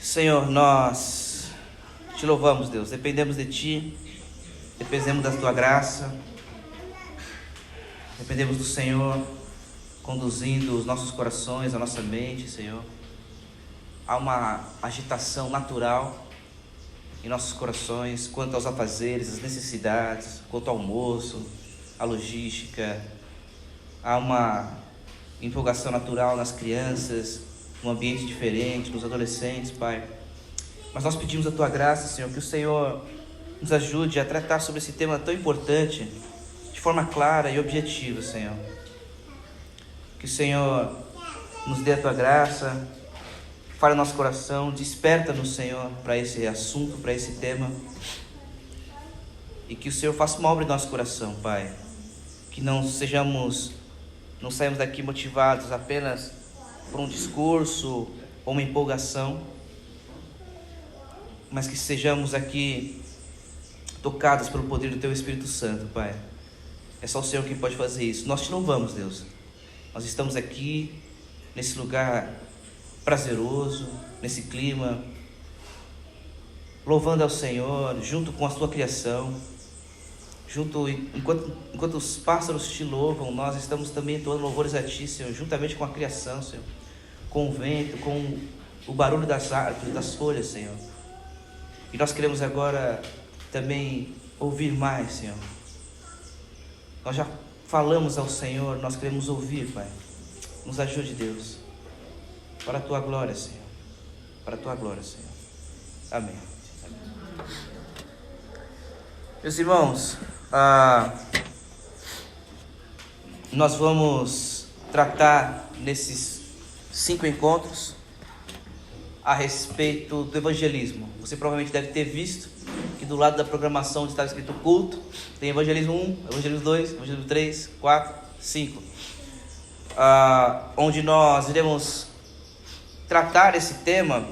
Senhor, nós te louvamos, Deus, dependemos de Ti, dependemos da Tua graça, dependemos do Senhor conduzindo os nossos corações, a nossa mente, Senhor. Há uma agitação natural em nossos corações quanto aos afazeres, às necessidades, quanto ao almoço, à logística. Há uma empolgação natural nas crianças, num ambiente diferente, nos adolescentes, Pai. Mas nós pedimos a Tua graça, Senhor, que o Senhor nos ajude a tratar sobre esse tema tão importante de forma clara e objetiva, Senhor. Que o Senhor nos dê a Tua graça, fale no nosso coração, desperta-nos, Senhor, para esse assunto, para esse tema. E que o Senhor faça uma obra em nosso coração, Pai. Que não saímos daqui motivados apenas por um discurso ou uma empolgação, mas que sejamos aqui tocados pelo poder do Teu Espírito Santo, Pai. É só o Senhor quem pode fazer isso. Nós te louvamos, Deus. Nós estamos aqui nesse lugar prazeroso, nesse clima, louvando ao Senhor, junto com a Tua criação, enquanto os pássaros te louvam, nós estamos também entoando louvores a Ti, Senhor, juntamente com a criação, Senhor, com o vento, com o barulho das árvores, das folhas, Senhor. E nós queremos agora também ouvir mais, Senhor. Nós já falamos ao Senhor, nós queremos ouvir, Pai. Nos ajude, Deus, para a Tua glória, Senhor. Para a Tua glória, Senhor. Amém. Meus irmãos, nós vamos tratar nesses 5 encontros a respeito do evangelismo. Você provavelmente deve ter visto que do lado da programação onde está escrito culto, tem evangelismo 1, evangelismo 2, evangelismo 3, 4, 5. Onde nós iremos tratar esse tema.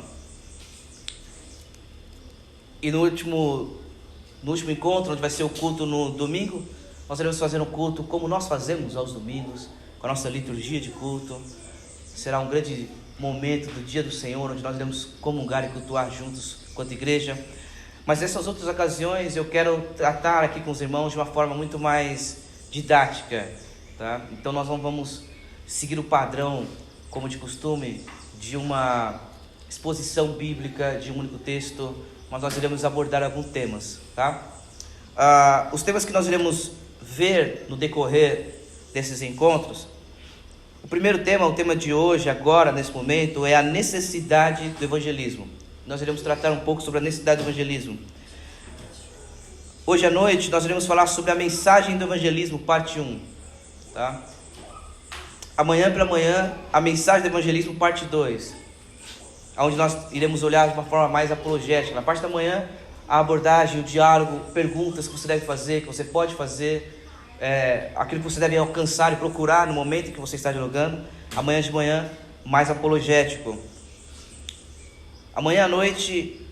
E no último encontro, onde vai ser o culto no domingo, nós iremos fazer um culto como nós fazemos aos domingos, com a nossa liturgia de culto. Será um grande momento do dia do Senhor, onde nós iremos comungar e cultuar juntos quanto igreja. Mas nessas outras ocasiões eu quero tratar aqui com os irmãos de uma forma muito mais didática, tá? Então nós não vamos seguir o padrão, como de costume, de uma exposição bíblica de um único texto, mas nós iremos abordar alguns temas, tá? Os temas que nós iremos ver no decorrer desses encontros, o primeiro tema, o tema de hoje, agora, nesse momento, é a necessidade do evangelismo. Nós iremos tratar um pouco sobre a necessidade do evangelismo. Hoje à noite, nós iremos falar sobre a mensagem do evangelismo, parte 1, tá? Amanhã pela manhã, a mensagem do evangelismo, parte 2, onde nós iremos olhar de uma forma mais apologética. Na parte da manhã, a abordagem, o diálogo, perguntas que você deve fazer, que você pode fazer, aquilo que você deve alcançar e procurar no momento em que você está dialogando. Amanhã de manhã, mais apologético. Amanhã à noite,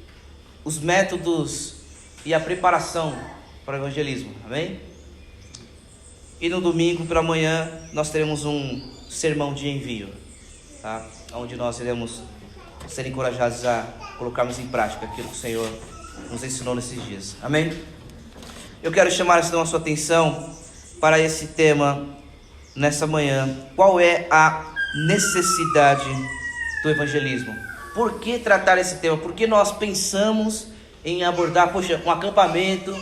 os métodos e a preparação para o evangelismo, amém? E no domingo pela manhã, nós teremos um sermão de envio, tá? Onde nós iremos ser encorajados a colocarmos em prática aquilo que o Senhor nos ensinou nesses dias, amém? Eu quero chamar a sua atenção para esse tema nessa manhã. Qual é a necessidade do evangelismo? Por que tratar esse tema? Por que nós pensamos em abordar, um acampamento,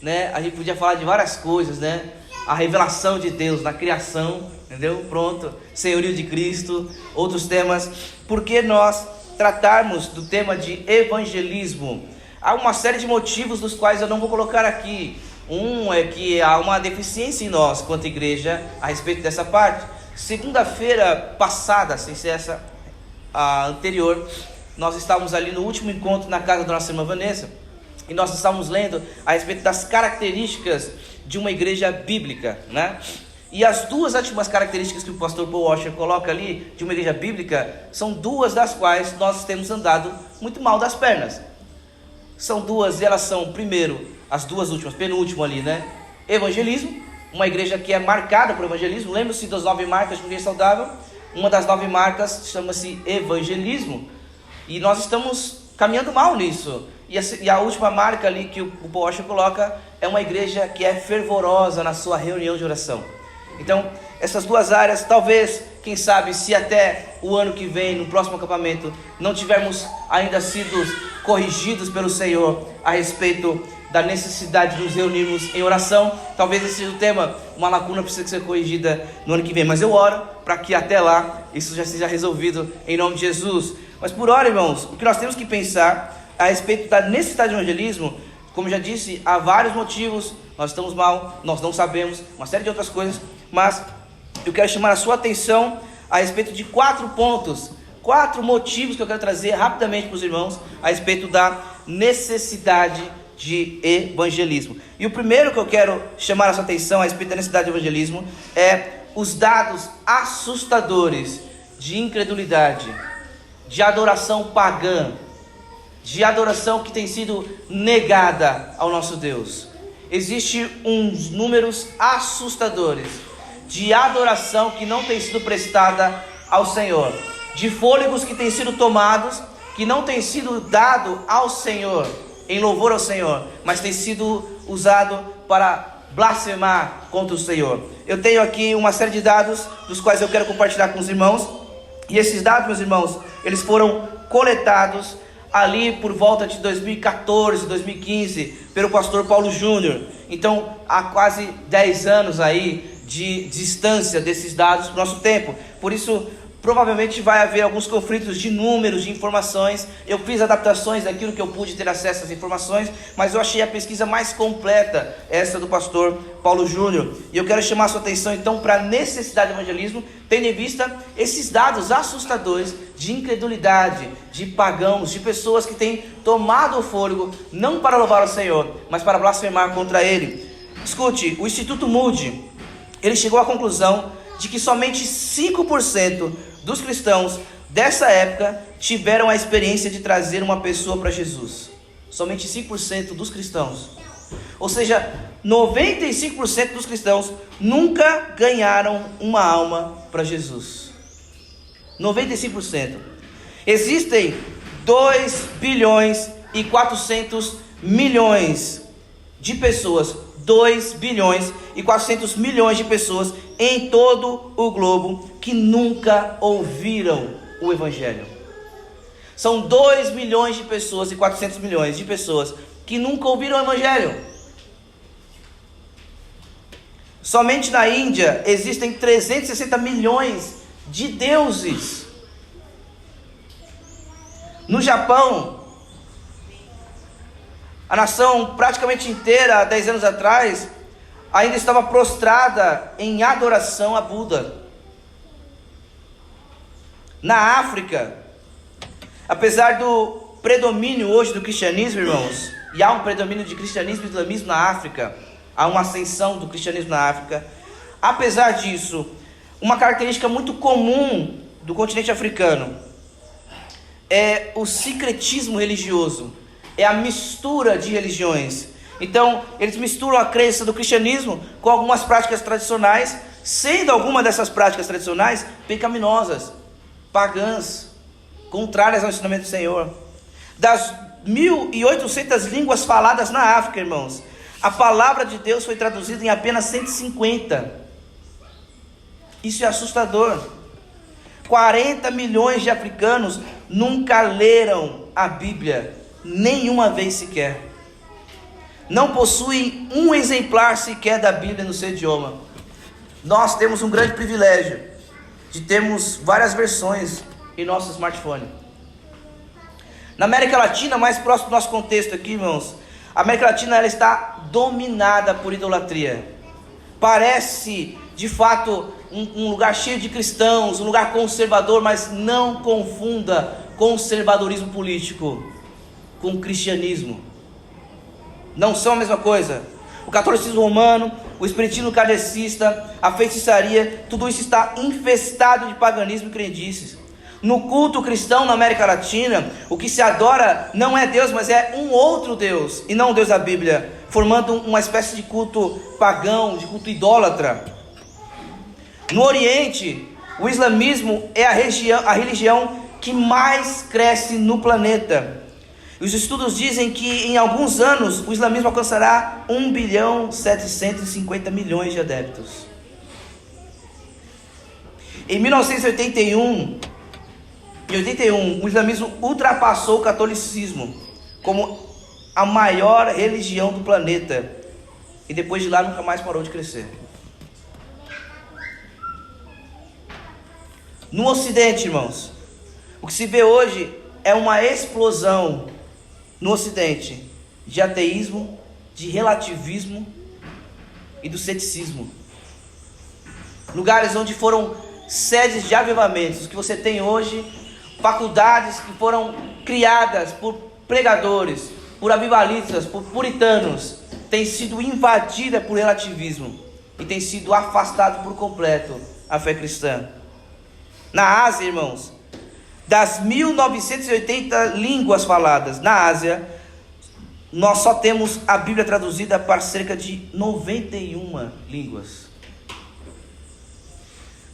né? A gente podia falar de várias coisas, né? A revelação de Deus na criação, entendeu? Pronto, senhorio de Cristo, outros temas. Por que nós tratarmos do tema de evangelismo? Há uma série de motivos dos quais eu não vou colocar aqui. Um é que há uma deficiência em nós, quanto igreja, a respeito dessa parte. Segunda-feira passada, sem ser essa a anterior, nós estávamos ali no último encontro na casa da nossa irmã Vanessa, e nós estávamos lendo a respeito das características de uma igreja bíblica, né? E as duas últimas características que o pastor Paul Washer coloca ali de uma igreja bíblica são duas das quais nós temos andado muito mal das pernas. São duas, e elas são, primeiro, as duas últimas, penúltimo ali, né? Evangelismo, uma igreja que é marcada por evangelismo. Lembre-se das 9 marcas de uma igreja saudável. Uma das 9 marcas chama-se evangelismo. E nós estamos caminhando mal nisso. E a última marca ali que o Paul Washer coloca é uma igreja que é fervorosa na sua reunião de oração. Então, essas duas áreas, talvez, quem sabe, se até o ano que vem, no próximo acampamento, não tivermos ainda sido corrigidos pelo Senhor a respeito da necessidade de nos reunirmos em oração, talvez esse seja o tema, uma lacuna precisa ser corrigida no ano que vem. Mas eu oro para que até lá isso já seja resolvido em nome de Jesus. Mas por hora, irmãos, o que nós temos que pensar a respeito da necessidade de evangelismo, como já disse, há vários motivos. Nós estamos mal, nós não sabemos, uma série de outras coisas, mas eu quero chamar a sua atenção a respeito de 4 pontos, 4 motivos que eu quero trazer rapidamente para os irmãos a respeito da necessidade de evangelismo. E o primeiro que eu quero chamar a sua atenção a respeito da necessidade de evangelismo é os dados assustadores de incredulidade, de adoração pagã, de adoração que tem sido negada ao nosso Deus. Existem uns números assustadores de adoração que não tem sido prestada ao Senhor, de fôlegos que têm sido tomados, que não tem sido dado ao Senhor, em louvor ao Senhor, mas tem sido usado para blasfemar contra o Senhor. Eu tenho aqui uma série de dados, dos quais eu quero compartilhar com os irmãos, e esses dados, meus irmãos, eles foram coletados ali por volta de 2014, 2015, pelo pastor Paulo Júnior. Então, há quase 10 anos aí de distância desses dados do nosso tempo. Por isso, provavelmente vai haver alguns conflitos de números, de informações. Eu fiz adaptações daquilo que eu pude ter acesso às informações, mas eu achei a pesquisa mais completa, essa do pastor Paulo Júnior. E eu quero chamar a sua atenção então para a necessidade de evangelismo, tendo em vista esses dados assustadores de incredulidade, de pagãos, de pessoas que têm tomado o fôlego, não para louvar o Senhor, mas para blasfemar contra Ele. Escute, o Instituto Moody, ele chegou à conclusão de que somente 5% dos cristãos dessa época tiveram a experiência de trazer uma pessoa para Jesus. Somente 5% dos cristãos. Ou seja, 95% dos cristãos nunca ganharam uma alma para Jesus. 95%. Existem 2 bilhões e 400 milhões de pessoas, 2 bilhões e 400 milhões de pessoas em todo o globo que nunca ouviram o Evangelho. São 2 milhões de pessoas e 400 milhões de pessoas que nunca ouviram o Evangelho. Somente na Índia existem 360 milhões de deuses. No Japão, a nação praticamente inteira, há 10 anos atrás, ainda estava prostrada em adoração a Buda. Na África, apesar do predomínio hoje do cristianismo, irmãos, e há um predomínio de cristianismo e islamismo na África, há uma ascensão do cristianismo na África, apesar disso, uma característica muito comum do continente africano é o sincretismo religioso, é a mistura de religiões. Então, eles misturam a crença do cristianismo com algumas práticas tradicionais, sendo algumas dessas práticas tradicionais pecaminosas, pagãs, contrárias ao ensinamento do Senhor. Das 1.800 línguas faladas na África, irmãos, a palavra de Deus foi traduzida em apenas 150. Isso é assustador. 40 milhões de africanos nunca leram a Bíblia, nenhuma vez sequer. Não possuem um exemplar sequer da Bíblia no seu idioma. Nós temos um grande privilégio de termos várias versões em nosso smartphone. Na América Latina, mais próximo do nosso contexto aqui, irmãos, a América Latina ela está dominada por idolatria. Parece, de fato, um lugar cheio de cristãos, um lugar conservador, mas não confunda conservadorismo político com cristianismo. Não são a mesma coisa. O catolicismo romano, o espiritismo kardecista, a feitiçaria, tudo isso está infestado de paganismo e crendices. No culto cristão na América Latina, o que se adora não é Deus, mas é um outro Deus, e não o Deus da Bíblia, formando uma espécie de culto pagão, de culto idólatra. No Oriente, o islamismo é a religião que mais cresce no planeta. Os estudos dizem que em alguns anos o islamismo alcançará 1.750 bilhões de adeptos. Em 1981, o islamismo ultrapassou o catolicismo como a maior religião do planeta. E depois de lá nunca mais parou de crescer. No Ocidente, irmãos, o que se vê hoje é uma explosão no Ocidente de ateísmo, de relativismo e do ceticismo. Lugares onde foram sedes de avivamentos, que você tem hoje, faculdades que foram criadas por pregadores, por avivalistas, por puritanos, tem sido invadida por relativismo e tem sido afastado por completo a fé cristã. Na Ásia, irmãos, das 1980 línguas faladas na Ásia, nós só temos a Bíblia traduzida para cerca de 91 línguas.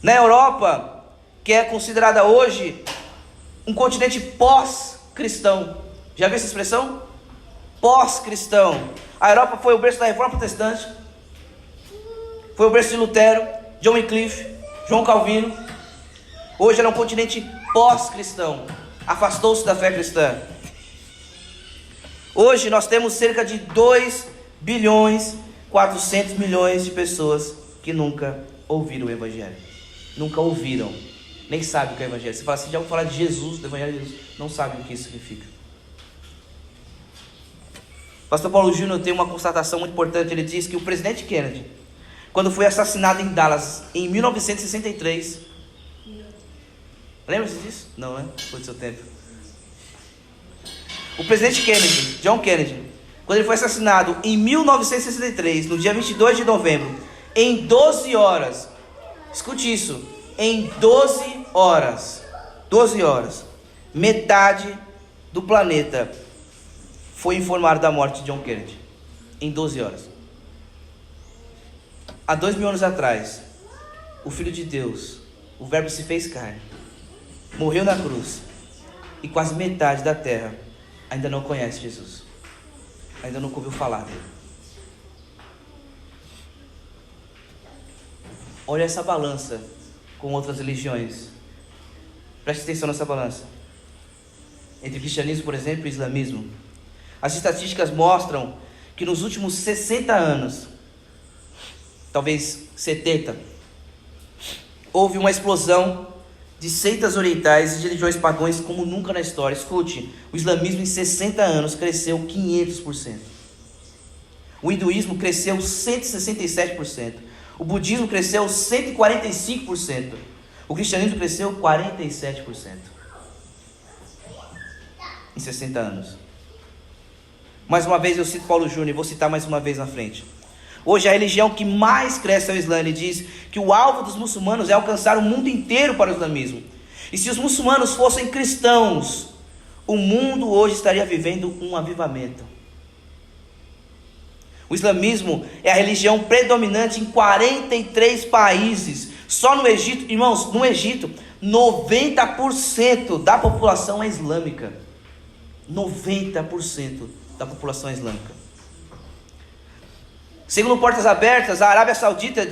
Na Europa, que é considerada hoje um continente pós-cristão, já viu essa expressão? Pós-cristão. A Europa foi o berço da Reforma Protestante, foi o berço de Lutero, John Wycliffe, João Calvino. Hoje ela é um continente pós-cristão, afastou-se da fé cristã. Hoje nós temos cerca de 2.400.000.000 de pessoas que nunca ouviram o Evangelho. Nunca ouviram, nem sabem o que é o Evangelho. Você fala assim, já ouviu falar de Jesus, do Evangelho de Jesus, não sabem o que isso significa. Pastor Paulo Júnior tem uma constatação muito importante. Ele diz que o presidente Kennedy, quando foi assassinado em Dallas em 1963, lembra-se disso? Não, né? Foi do seu tempo. O presidente Kennedy, John Kennedy, quando ele foi assassinado em 1963, no dia 22 de novembro, em 12 horas, escute isso, em 12 horas, metade do planeta foi informado da morte de John Kennedy. Em 12 horas. Há 2.000 anos atrás, o Filho de Deus, o Verbo se fez carne, morreu na cruz, e quase metade da terra ainda não conhece Jesus, ainda não ouviu falar dele. Olha essa balança com outras religiões. Preste atenção nessa balança. Entre o cristianismo, por exemplo, e o islamismo. As estatísticas mostram que nos últimos 60 anos, talvez 70, houve uma explosão de seitas orientais e de religiões pagãs como nunca na história. Escute, o islamismo em 60 anos cresceu 500%. O hinduísmo cresceu 167%. O budismo cresceu 145%. O cristianismo cresceu 47%. Em 60 anos. Mais uma vez eu cito Paulo Júnior e vou citar mais uma vez na frente. Hoje a religião que mais cresce é o Islã. Ele diz que o alvo dos muçulmanos é alcançar o mundo inteiro para o islamismo. E se os muçulmanos fossem cristãos, o mundo hoje estaria vivendo um avivamento. O islamismo é a religião predominante em 43 países. Só no Egito, irmãos, no Egito, 90% da população é islâmica. 90% da população é islâmica. Segundo Portas Abertas, a Arábia Saudita,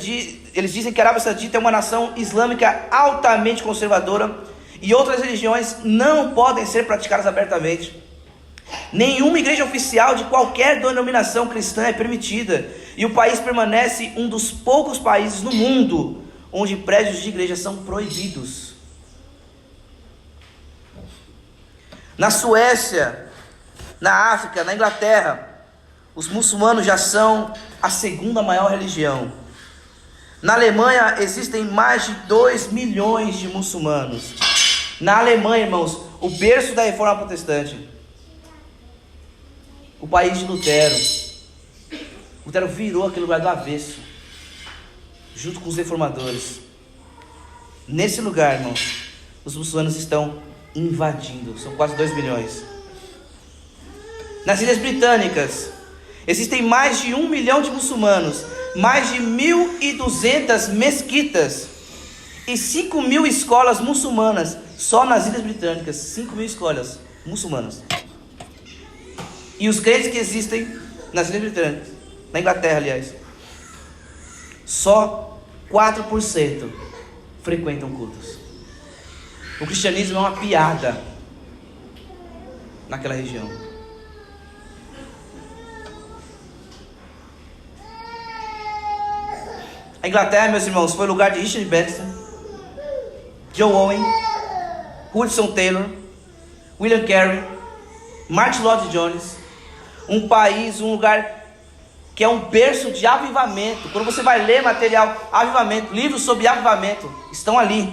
eles dizem que a Arábia Saudita é uma nação islâmica altamente conservadora e outras religiões não podem ser praticadas abertamente. Nenhuma igreja oficial de qualquer denominação cristã é permitida e o país permanece um dos poucos países no mundo onde prédios de igreja são proibidos. Na Suécia, na África, na Inglaterra, os muçulmanos já são a segunda maior religião. Na Alemanha existem mais de 2 milhões de muçulmanos. Na Alemanha, irmãos, o berço da Reforma Protestante, o país de Lutero. Lutero virou aquele lugar do avesso, junto com os reformadores. Nesse lugar, irmãos, os muçulmanos estão invadindo. São quase 2 milhões. Nas Ilhas Britânicas existem mais de 1 milhão de muçulmanos, mais de 1.200 mesquitas e 5.000 escolas muçulmanas. Só nas Ilhas Britânicas, 5.000 escolas muçulmanas. E os crentes que existem nas igrejas britânicas, na Inglaterra, aliás, só 4% frequentam cultos. O cristianismo é uma piada naquela região. A Inglaterra, meus irmãos, foi lugar de Richard Baxter, Joe Owen, Hudson Taylor, William Carey, Martin Lloyd-Jones. Um país, um lugar que é um berço de avivamento. Quando você vai ler material avivamento, livros sobre avivamento, estão ali.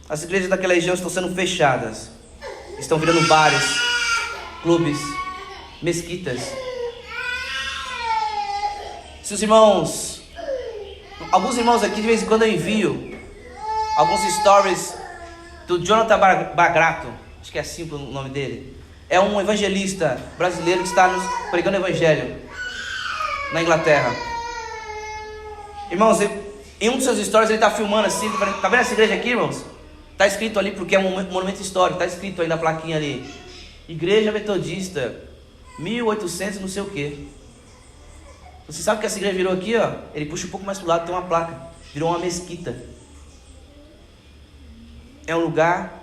As igrejas daquela região estão sendo fechadas, estão virando bares, clubes, mesquitas. Se os irmãos, alguns irmãos aqui de vez em quando eu envio alguns stories do Jonathan Bagrato, acho que é assim o nome dele. É um evangelista brasileiro que está nos pregando o evangelho na Inglaterra. Irmãos, em um dos seus stories ele está filmando assim, tá vendo essa igreja aqui, irmãos? Está escrito ali porque é um monumento histórico, está escrito aí na plaquinha ali: Igreja Metodista 1800 não sei o que. Você sabe que essa igreja virou aqui, ó? Ele puxa um pouco mais para o lado, tem uma placa, virou uma mesquita. É um lugar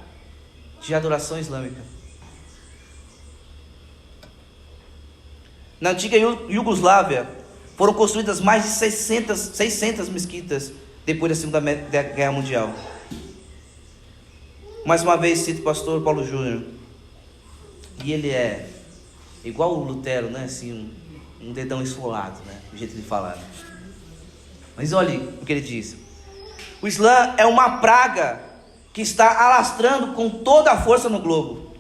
de adoração islâmica. Na antiga Iugoslávia foram construídas mais de 600 mesquitas depois da Segunda Guerra Mundial. Mais uma vez cito o pastor Paulo Júnior. E ele é igual o Lutero, né? Assim, um dedão esfolado, né? O jeito de falar. Né? Mas olhe o que ele diz: o Islã é uma praga que está alastrando com toda a força no globo.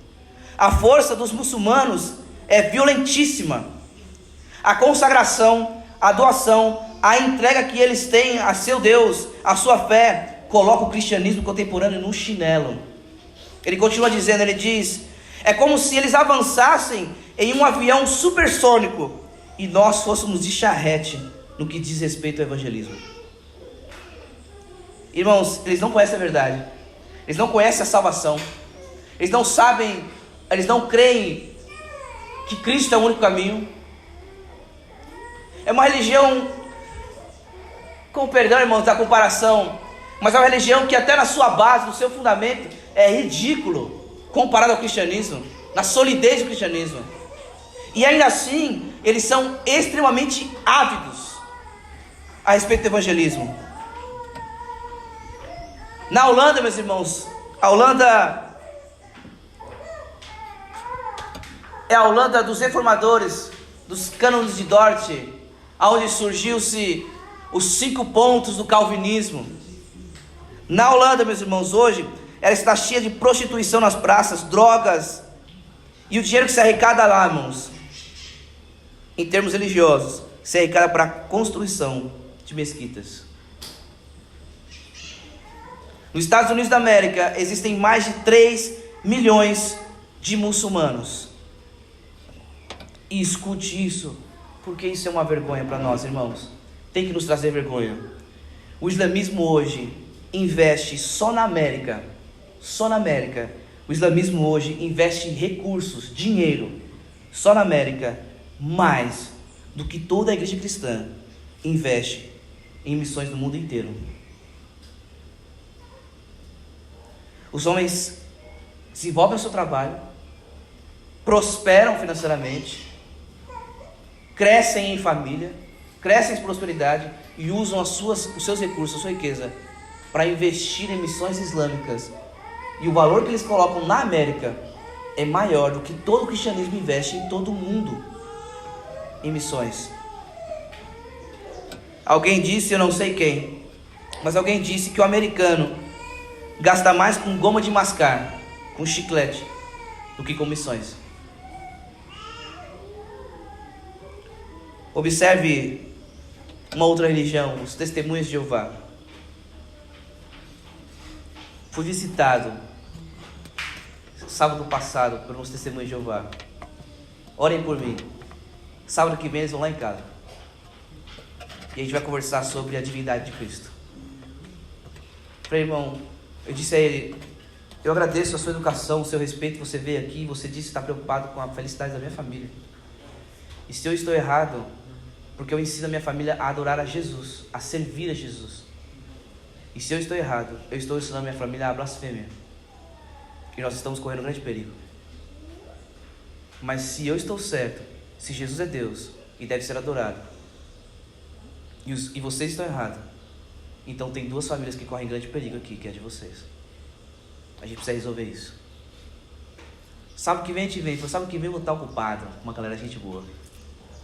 A força dos muçulmanos é violentíssima. A consagração, a doação, a entrega que eles têm a seu Deus, a sua fé, coloca o cristianismo contemporâneo no chinelo. Ele continua dizendo, ele diz: é como se eles avançassem em um avião supersônico e nós fôssemos de charrete no que diz respeito ao evangelismo. Irmãos, eles não conhecem a verdade, eles não conhecem a salvação, eles não sabem, eles não creem que Cristo é o único caminho. É uma religião, com perdão, irmãos, da comparação, mas é uma religião que até na sua base, no seu fundamento, é ridículo comparado ao cristianismo, na solidez do cristianismo. E ainda assim, eles são extremamente ávidos a respeito do evangelismo. Na Holanda, meus irmãos, a Holanda é a Holanda dos reformadores, dos cânones de Dort, onde surgiu-se os 5 pontos do calvinismo. Na Holanda, meus irmãos, hoje, ela está cheia de prostituição nas praças, drogas, e o dinheiro que se arrecada lá, irmãos, em termos religiosos, se arrecada para a construção de mesquitas. Nos Estados Unidos da América, existem mais de 3 milhões de muçulmanos. E escute isso, porque isso é uma vergonha para nós, irmãos. Tem que nos trazer vergonha. O islamismo hoje investe só na América. O islamismo hoje investe recursos, dinheiro, só na América, mais do que toda a igreja cristã investe em missões no mundo inteiro. Os homens desenvolvem o seu trabalho, prosperam financeiramente, crescem em família, crescem em prosperidade e usam os seus recursos, a sua riqueza, para investir em missões islâmicas. E o valor que eles colocam na América é maior do que todo o cristianismo investe em todo o mundo em missões. Alguém disse, eu não sei quem, mas alguém disse que o americano gasta mais com goma de mascar, com chiclete, do que com missões. Observe uma outra religião, os Testemunhas de Jeová. Fui visitado sábado passado por uns Testemunhas de Jeová. Orem por mim. Sábado que vem eles vão lá em casa. E a gente vai conversar sobre a divindade de Cristo. Falei, irmão, eu disse a ele, Eu agradeço a sua educação, o seu respeito. Você veio aqui e você disse que está preocupado com a felicidade da minha família. E se eu estou errado, porque eu ensino a minha família a adorar a Jesus, a servir a Jesus. E se eu estou errado, eu estou ensinando a minha família a blasfêmia. E nós estamos correndo um grande perigo. Mas se eu estou certo, se Jesus é Deus e deve ser adorado, e vocês estão errados, então tem duas famílias que correm grande perigo aqui, que é a de vocês. A gente precisa resolver isso. Sábado que vem a gente vem. Sábado que vem eu vou estar ocupado. Uma galera, gente boa.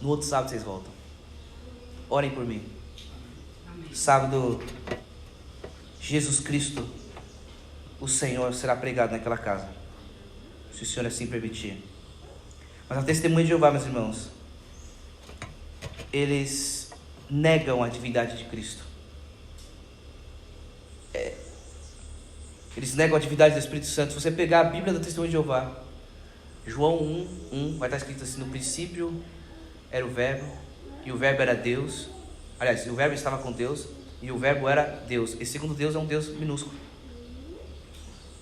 No outro sábado vocês voltam. Orem por mim. Amém. Sábado, Jesus Cristo, o Senhor, será pregado naquela casa, se o Senhor assim permitir. Mas a testemunha de Jeová, meus irmãos, eles negam a divindade de Cristo. Eles negam a divindade do Espírito Santo. Se você pegar a Bíblia do Testemunho de Jeová, João 1:1, vai estar escrito assim: no princípio era o Verbo, e o Verbo era Deus. Aliás, o Verbo estava com Deus, e o Verbo era Deus. Esse segundo Deus é um Deus minúsculo.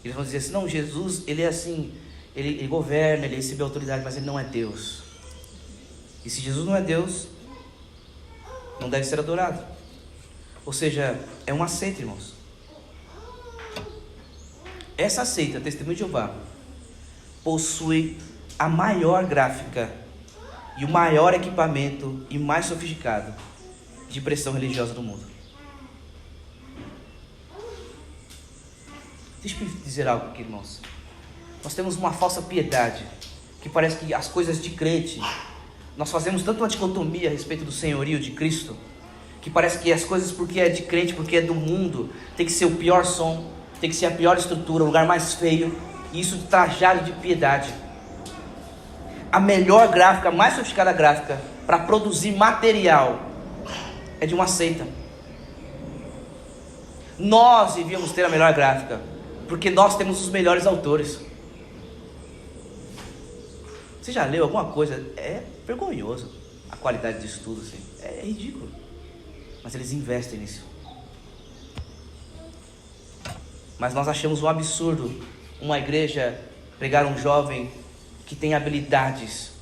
Eles vão dizer assim: não, Jesus, ele é assim, ele governa, ele recebe autoridade, mas ele não é Deus. E se Jesus não é Deus, não deve ser adorado. Ou seja, é uma seita, irmãos. Essa seita, Testemunho de Jeová, possui a maior gráfica e o maior equipamento e mais sofisticado de pressão religiosa do mundo. Deixa eu dizer algo aqui, irmãos. Nós temos uma falsa piedade, que parece que as coisas de crente, nós fazemos tanto uma dicotomia a respeito do senhorio de Cristo, que parece que as coisas porque é de crente, porque é do mundo, tem que ser o pior som, tem que ser a pior estrutura, o lugar mais feio, e isso trajado de piedade. A melhor gráfica, a mais sofisticada gráfica para produzir material é de uma seita. Nós devíamos ter a melhor gráfica, porque nós temos os melhores autores. Você já leu alguma coisa? É vergonhoso a qualidade de estudo, assim. É ridículo. Mas eles investem nisso. Mas nós achamos um absurdo uma igreja pregar um jovem que tem habilidades,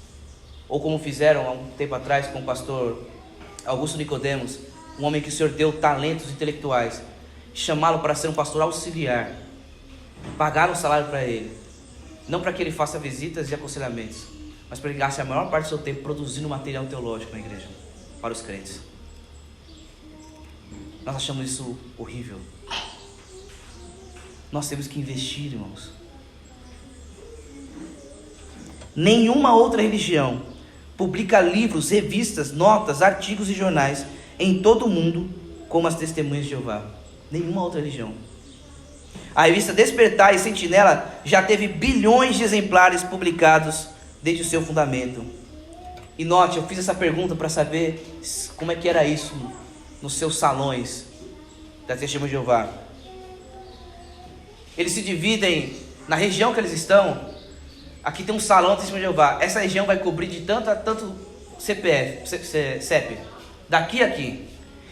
ou como fizeram há um tempo atrás com o pastor Augusto Nicodemos, um homem que o Senhor deu talentos intelectuais, chamá-lo para ser um pastor auxiliar, pagaram um salário para ele, não para que ele faça visitas e aconselhamentos, mas para que ele gaste a maior parte do seu tempo produzindo material teológico na igreja, para os crentes. Nós achamos isso horrível. Nós temos que investir, irmãos. Nenhuma outra religião publica livros, revistas, notas, artigos e jornais em todo o mundo como as Testemunhas de Jeová. Nenhuma outra religião. A revista Despertar e Sentinela já teve bilhões de exemplares publicados desde o seu fundamento. E note, eu fiz essa pergunta para saber como é que era isso nos seus salões da Testemunha de Jeová. Eles se dividem na região que eles estão. Aqui tem um salão da Testemunha de Jeová. Essa região vai cobrir de tanto a tanto CEP, daqui a aqui.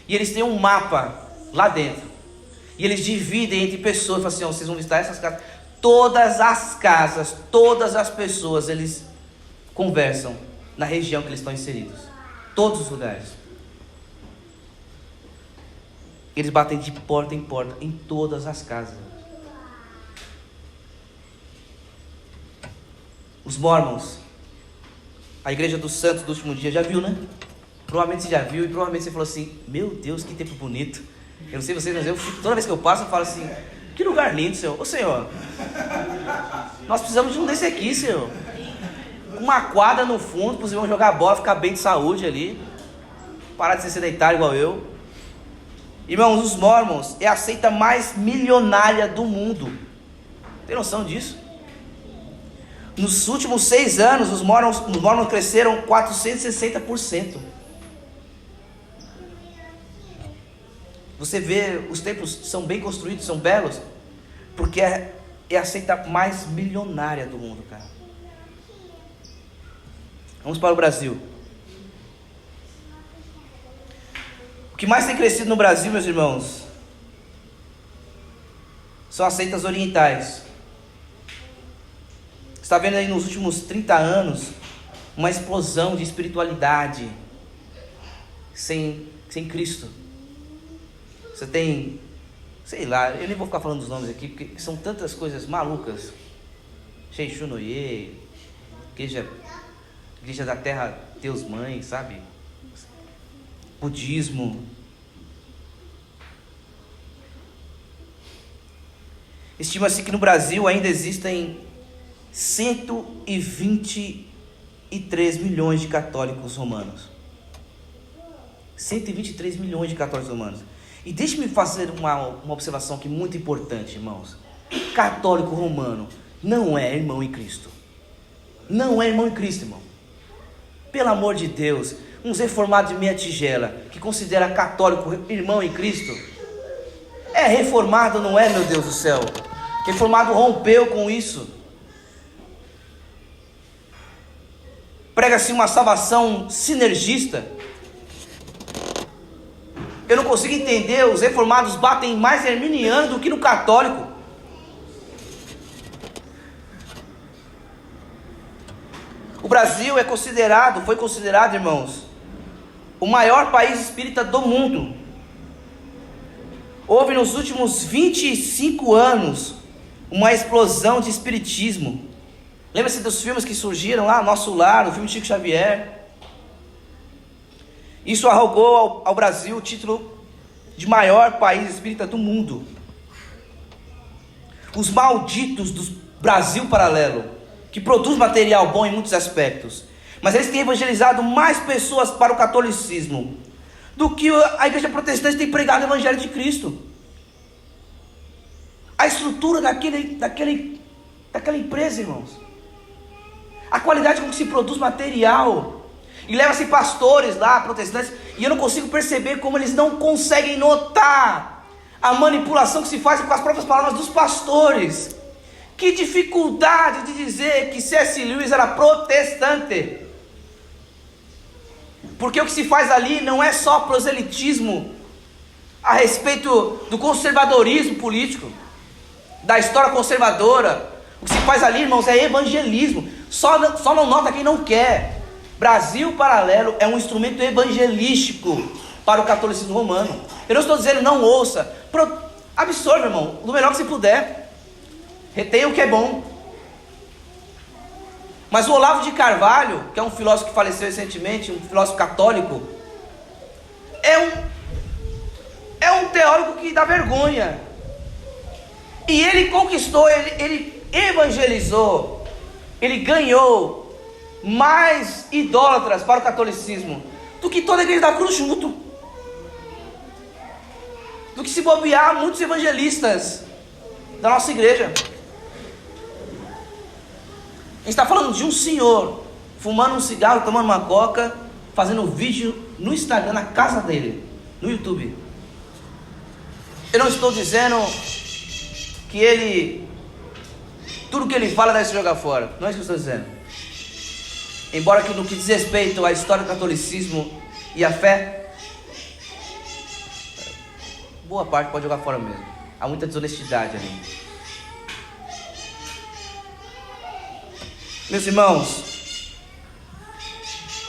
E eles têm um mapa lá dentro. E eles dividem entre pessoas. Falam assim: vocês vão visitar essas casas. Todas as casas, todas as pessoas, eles conversam na região que eles estão inseridos. Todos os lugares. Eles batem de porta em porta em todas as casas. Os Mormons, a Igreja dos Santos do Último Dia, já viu, né? Provavelmente você já viu e provavelmente você falou assim: meu Deus, que tempo bonito. Eu não sei vocês, mas toda vez que eu passo eu falo assim: que lugar lindo, Senhor. Ô Senhor, nós precisamos de um desse aqui, Senhor. Uma quadra no fundo para os irmãos jogar bola, ficar bem de saúde ali, parar de ser sedentário igual eu. Irmãos, os Mormons é a seita mais milionária do mundo. Tem noção disso? Nos últimos 6 anos, os Mormons cresceram 460%. Você vê, os templos são bem construídos, são belos, porque é a seita mais milionária do mundo, cara. Vamos para o Brasil. O que mais tem crescido no Brasil, meus irmãos, são as seitas orientais. está vendo aí nos últimos 30 anos uma explosão de espiritualidade sem Cristo. Você tem, sei lá, eu nem vou ficar falando dos nomes aqui, porque são tantas coisas malucas. Sheichunoye, igreja da terra Deus Mãe, sabe? Budismo. Estima-se que no Brasil ainda existem 123 milhões de católicos romanos. 123 milhões de católicos romanos. E deixe-me fazer uma observação aqui muito importante, irmãos. Católico romano não é irmão em Cristo. Não é irmão em Cristo, irmão. Pelo amor de Deus, uns reformados de meia tigela, que considera católico irmão em Cristo, é reformado, não é, meu Deus do céu? Reformado rompeu com isso. Prega-se uma salvação sinergista. Eu não consigo entender, os reformados batem mais em arminiano do que no católico. O Brasil foi considerado, irmãos, o maior país espírita do mundo. Houve nos últimos 25 anos uma explosão de espiritismo. Lembra-se dos filmes que surgiram lá, Nosso Lar, o filme de Chico Xavier. Isso arrogou ao Brasil o título de maior país espírita do mundo. Os malditos do Brasil Paralelo, que produz material bom em muitos aspectos, mas eles têm evangelizado mais pessoas para o catolicismo do que a igreja protestante tem pregado o evangelho de Cristo. A estrutura daquela empresa, irmãos, a qualidade com que se produz material, e leva-se pastores lá, protestantes, e eu não consigo perceber como eles não conseguem notar a manipulação que se faz com as próprias palavras dos pastores. Que dificuldade de dizer que C.S. Lewis era protestante, porque o que se faz ali não é só proselitismo a respeito do conservadorismo político, da história conservadora. O que se faz ali, irmãos, é evangelismo. Só não nota quem não quer. Brasil Paralelo é um instrumento evangelístico para o catolicismo romano. Eu não estou dizendo não ouça, absorva, irmão, do melhor que se puder, retenha o que é bom. Mas o Olavo de Carvalho, que é um filósofo que faleceu recentemente, um filósofo católico, é um teórico que dá vergonha. E ele conquistou, ele evangelizou, ele ganhou mais idólatras para o catolicismo do que toda a igreja da cruz junto, do que se bobear muitos evangelistas da nossa igreja. A gente está falando de um senhor fumando um cigarro, tomando uma coca, fazendo um vídeo no Instagram, na casa dele, no YouTube. Eu não estou dizendo que tudo que ele fala deve se jogar fora, não é isso que eu estou dizendo. Embora que no que diz respeito à história do catolicismo e à fé, boa parte pode jogar fora mesmo. Há muita desonestidade ali. Meus irmãos,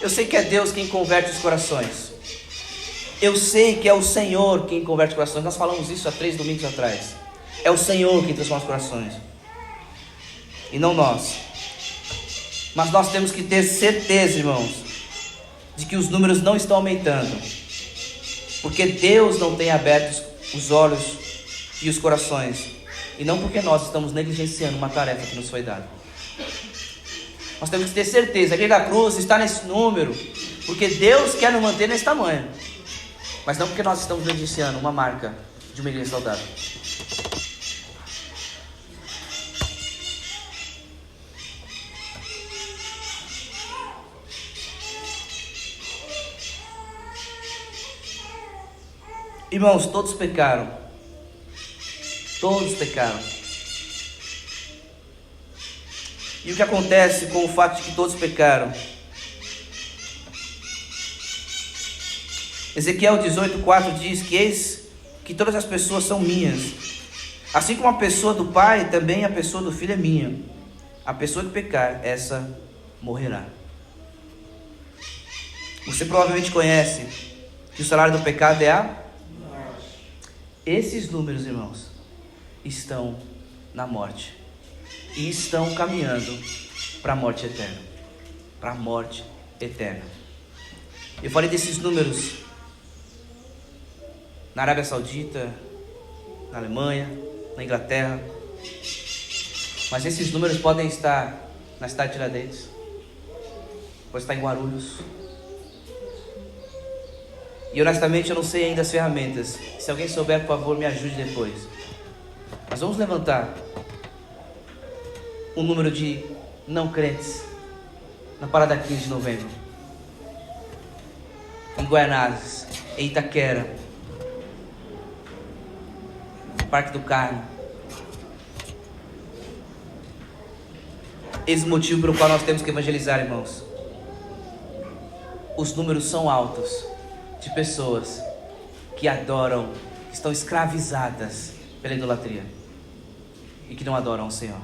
eu sei que é Deus quem converte os corações. Eu sei que é o Senhor quem converte os corações. Nós falamos isso há 3 domingos atrás. É o Senhor quem transforma os corações, e não nós. Mas nós temos que ter certeza, irmãos, de que os números não estão aumentando, porque Deus não tem aberto os olhos e os corações, e não porque nós estamos negligenciando uma tarefa que nos foi dada. Nós temos que ter certeza, a igreja da cruz está nesse número, porque Deus quer nos manter nesse tamanho, mas não porque nós estamos negligenciando uma marca de uma igreja saudável. Irmãos, todos pecaram. Todos pecaram. E o que acontece com o fato de que todos pecaram? Ezequiel 18:4 diz que eis que todas as pessoas são minhas. Assim como a pessoa do Pai, também a pessoa do Filho é minha. a pessoa que pecar, essa morrerá. Você provavelmente conhece que o salário do pecado é a morte. Esses números, irmãos, estão na morte e estão caminhando para a morte eterna. Para a morte eterna. Eu falei desses números na Arábia Saudita, na Alemanha, na Inglaterra, mas esses números podem estar na cidade de Tiradentes, pode estar em Guarulhos. E honestamente eu não sei ainda as ferramentas. Se alguém souber, por favor, me ajude depois. Mas vamos levantar o número de não crentes na parada 15 de novembro, em Guaianazes, em Itaquera, Parque do Carmo. Esse motivo pelo qual nós temos que evangelizar, irmãos. Os números são altos de pessoas que adoram, que estão escravizadas pela idolatria e que não adoram o Senhor.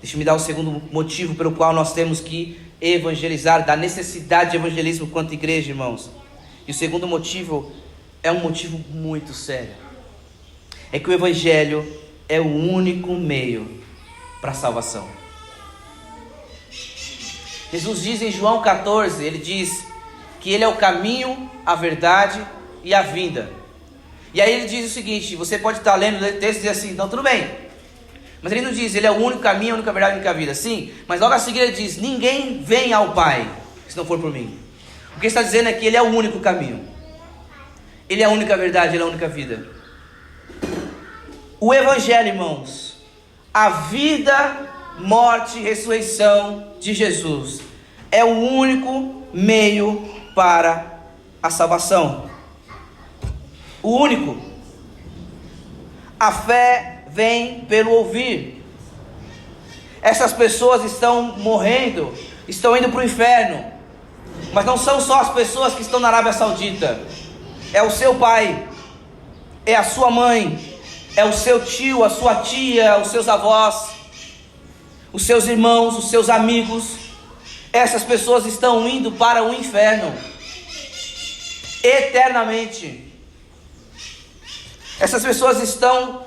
Deixa-me dar o segundo motivo pelo qual nós temos que evangelizar, da necessidade de evangelismo quanto igreja, irmãos. E o segundo motivo é um motivo muito sério. É que o evangelho é o único meio para a salvação. Jesus diz em João 14, ele diz que ele é o caminho, a verdade e a vida. E aí ele diz o seguinte, você pode estar lendo o texto e dizer assim, então tudo bem. Mas ele não diz, ele é o único caminho, a única verdade e a única vida. Sim, mas logo a seguir ele diz, ninguém vem ao Pai, se não for por mim. O que ele está dizendo é que ele é o único caminho. Ele é a única verdade, ele é a única vida. O evangelho, irmãos, a vida, morte e ressurreição de Jesus é o único meio para a salvação. O único. A fé vem pelo ouvir. Essas pessoas estão morrendo, estão indo para o inferno, mas não são só as pessoas que estão na Arábia Saudita. É o seu pai, é a sua mãe, é o seu tio, a sua tia, os seus avós, os seus irmãos, os seus amigos. Essas pessoas estão indo para o inferno eternamente. Essas pessoas estão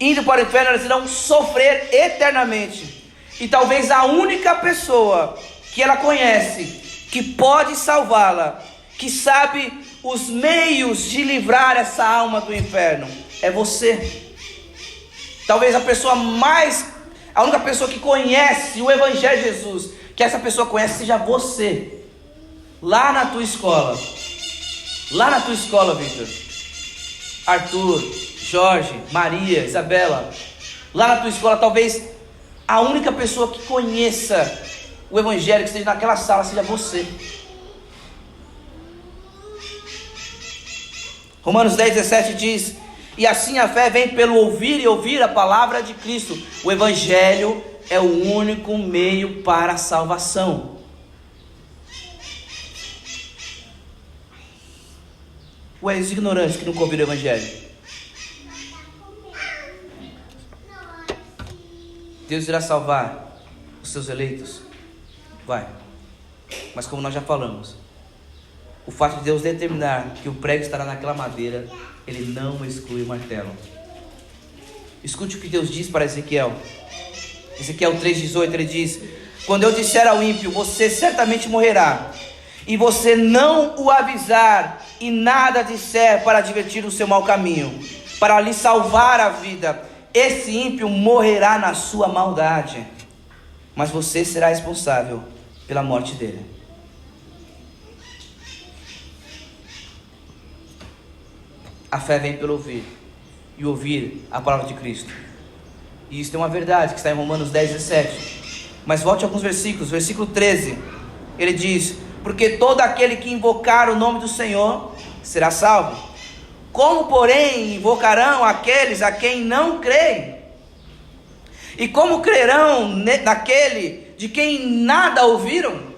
indo para o inferno, elas irão sofrer eternamente. E talvez a única pessoa que ela conhece, que pode salvá-la, que sabe os meios de livrar essa alma do inferno, é você. Talvez a única pessoa que conhece o Evangelho de Jesus, que essa pessoa conhece, seja você. Lá na tua escola, Victor, Arthur, Jorge, Maria, Isabela, lá na tua escola, talvez a única pessoa que conheça o Evangelho, que esteja naquela sala, seja você. Romanos 10:17 diz, e assim a fé vem pelo ouvir e ouvir a palavra de Cristo. O Evangelho é o único meio para a salvação. Ué, os ignorantes que nunca ouviram o Evangelho. Deus irá salvar os seus eleitos? Vai. Mas como nós já falamos, o fato de Deus determinar que o prego estará naquela madeira, ele não exclui o martelo. Escute o que Deus diz para Ezequiel. Ezequiel 3:18, ele diz, quando eu disser ao ímpio, você certamente morrerá, e você não o avisar, e nada disser para advertir o seu mau caminho, para lhe salvar a vida, esse ímpio morrerá na sua maldade, mas você será responsável pela morte dele. A fé vem pelo ouvir, e ouvir a palavra de Cristo. E isso é uma verdade que está em Romanos 10:17. Mas volte a alguns versículos. Versículo 13, ele diz, porque todo aquele que invocar o nome do Senhor será salvo. Como, porém, invocarão aqueles a quem não creem? E como crerão naquele de quem nada ouviram?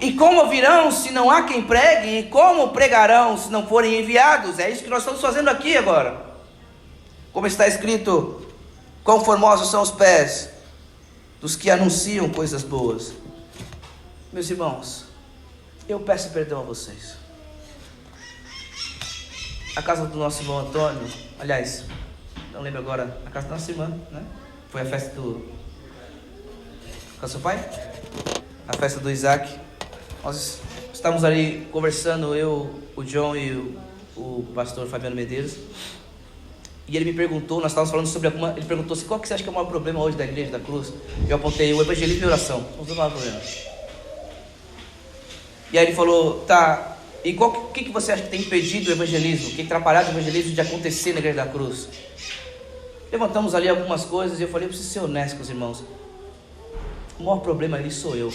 E como ouvirão se não há quem pregue? E como pregarão se não forem enviados? É isso que nós estamos fazendo aqui agora. Como está escrito Quão formosos são os pés dos que anunciam coisas boas. Meus irmãos, eu peço perdão a vocês. A casa do nosso irmão Antônio, aliás, não lembro agora, a casa da nossa irmã, né? Foi a festa do... Com seu pai? A festa do Isaac. Nós estávamos ali conversando, eu, o John e o pastor Fabiano Medeiros. E ele me perguntou, nós estávamos falando sobre alguma... Ele perguntou assim, qual que você acha que é o maior problema hoje da Igreja da Cruz? Eu apontei o evangelismo e oração. Os dois maiores problemas. E aí ele falou, tá, e o que você acha que tem impedido o evangelismo? O que tem atrapalhado o evangelismo de acontecer na Igreja da Cruz? Levantamos ali algumas coisas e eu falei, eu preciso ser honesto com os irmãos. O maior problema ali sou eu.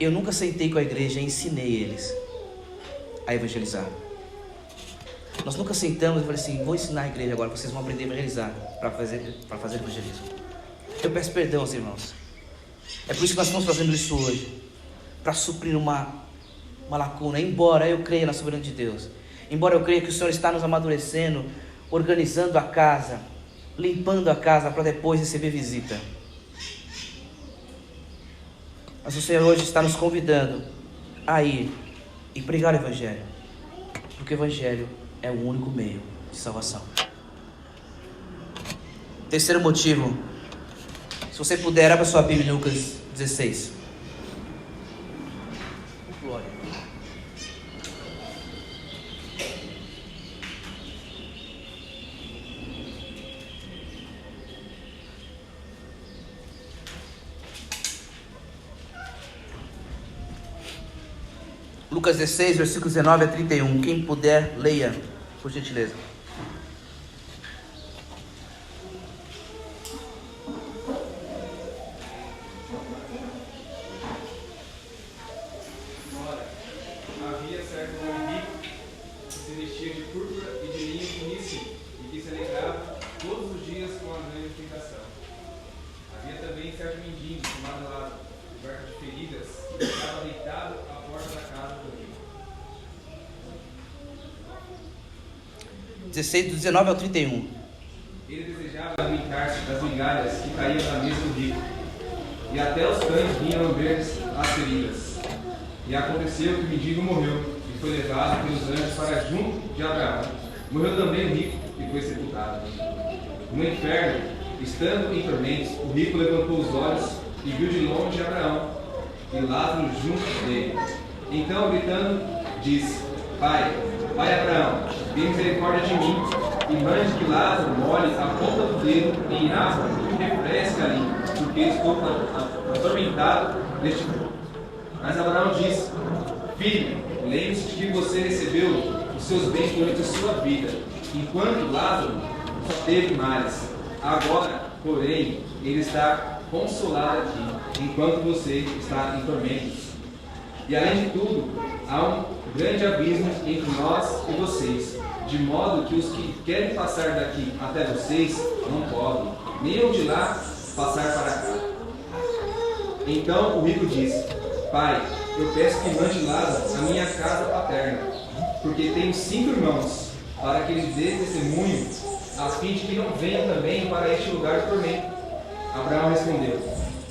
Eu nunca sentei com a igreja e ensinei eles a evangelizar. Nós nunca sentamos e falei assim, vou ensinar a igreja agora, vocês vão aprender a evangelizar para fazer evangelismo. Eu peço perdão aos irmãos. É por isso que nós estamos fazendo isso hoje, para suprir uma lacuna. Embora eu creia na soberania de Deus, embora eu creia que o Senhor está nos amadurecendo, organizando a casa, limpando a casa para depois receber visita. Mas o Senhor hoje está nos convidando a ir e pregar o Evangelho, porque o Evangelho é o único meio de salvação. Terceiro motivo, se você puder, abra sua Bíblia em Lucas 16. Glória. Lucas 16, versículos 19 a 31. Quem puder, leia, por gentileza. Havia certo homem rico que se vestia de púrpura e de linho finíssimo e que se alegrava todos os dias com a grande ostentação. Havia também certo mendigo chamado Lázaro, coberto de feridas, que estava deitado à porta da casa do rico. 16, do 19 ao 31. Ele desejava alimentar-se das migalhas que caíam na mesa do rico, e até os cães vinham lamber as feridas. E aconteceu que o mendigo morreu e foi levado pelos anjos para junto de Abraão. Morreu também o rico e foi sepultado. No inferno, estando em tormentos, o rico levantou os olhos e viu de longe Abraão e Lázaro junto dele. Então, gritando, disse: Pai Abraão, tenha misericórdia de mim e mande que Lázaro molhe a ponta do dedo em água e me refresque a língua, porque estou atormentado neste mundo. Mas Abraão disse: Filho, lembre-se de que você recebeu os seus bens durante a sua vida, enquanto Lázaro só teve males. Agora, porém, ele está consolado aqui, enquanto você está em tormentos. E além de tudo, há um grande abismo entre nós e vocês, de modo que os que querem passar daqui até vocês não podem, nem o de lá passar para cá. Então o rico disse: Pai, eu peço que mande Lázaro à minha casa paterna, porque tenho 5 irmãos, para que eles dêem testemunho, a fim de que não venham também para este lugar de tormento. Abraão respondeu: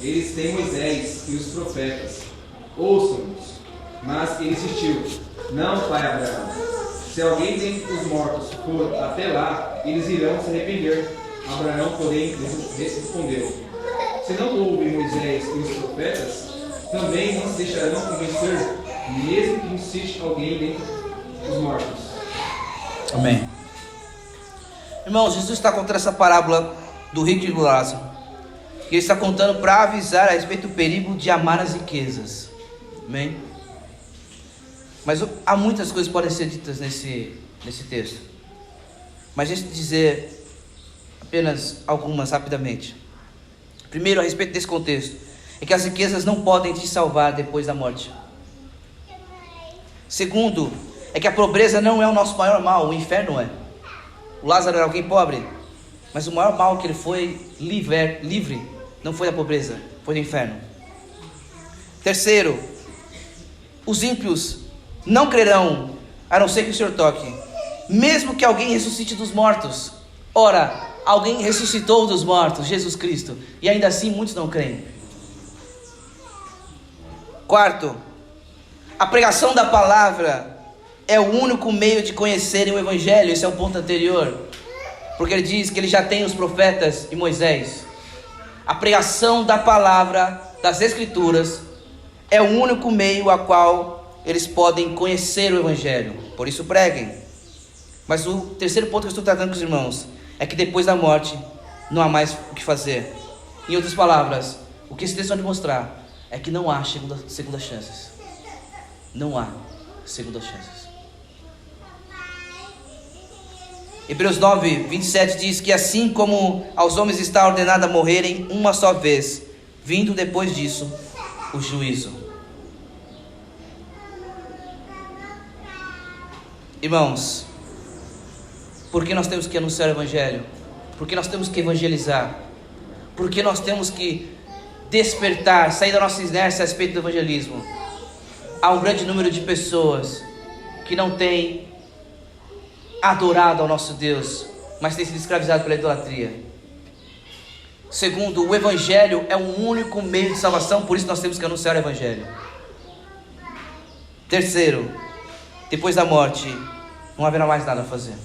Eles têm Moisés e os profetas, ouçam-nos. Mas ele insistiu: Não, pai Abraão, se alguém dentre os mortos for até lá, eles irão se arrepender. Abraão, porém, respondeu: Se não ouvem Moisés e os profetas, também não se deixarão convencer, mesmo que insiste alguém dentre os mortos. Amém. Irmãos, Jesus está contando essa parábola do rico e do Lázaro. E ele está contando para avisar a respeito do perigo de amar as riquezas. Amém? Mas há muitas coisas que podem ser ditas nesse texto. Mas deixa eu dizer apenas algumas rapidamente. Primeiro, a respeito desse contexto, é que as riquezas não podem te salvar depois da morte. Segundo, é que a pobreza não é o nosso maior mal, o inferno é. O Lázaro era alguém pobre, mas o maior mal que ele foi livre não foi da pobreza, foi do inferno. Terceiro, os ímpios não crerão, a não ser que o Senhor toque, mesmo que alguém ressuscite dos mortos. Ora, Alguém ressuscitou dos mortos, Jesus Cristo, e ainda assim muitos não creem. Quarto, a pregação da palavra é o único meio de conhecerem o Evangelho. Esse é o ponto anterior, porque ele diz que ele já tem os profetas e Moisés. A pregação da palavra, das Escrituras, é o único meio a qual eles podem conhecer o Evangelho. Por isso preguem. Mas o terceiro ponto que eu estou tratando com os irmãos é que depois da morte não há mais o que fazer. Em outras palavras, o que esse texto vai mostrar é que não há segunda chances. Não há segunda chances. Hebreus 9, 27 diz que assim como aos homens está ordenado a morrerem uma só vez, vindo depois disso o juízo. Irmãos, por que nós temos que anunciar o Evangelho? Por que nós temos que evangelizar? Por que nós temos que despertar, sair da nossa inércia a respeito do evangelismo? Há um grande número de pessoas que não têm adorado ao nosso Deus, mas têm sido escravizados pela idolatria. Segundo, o Evangelho é o único meio de salvação, por isso nós temos que anunciar o Evangelho. Terceiro, depois da morte, não haverá mais nada a fazer.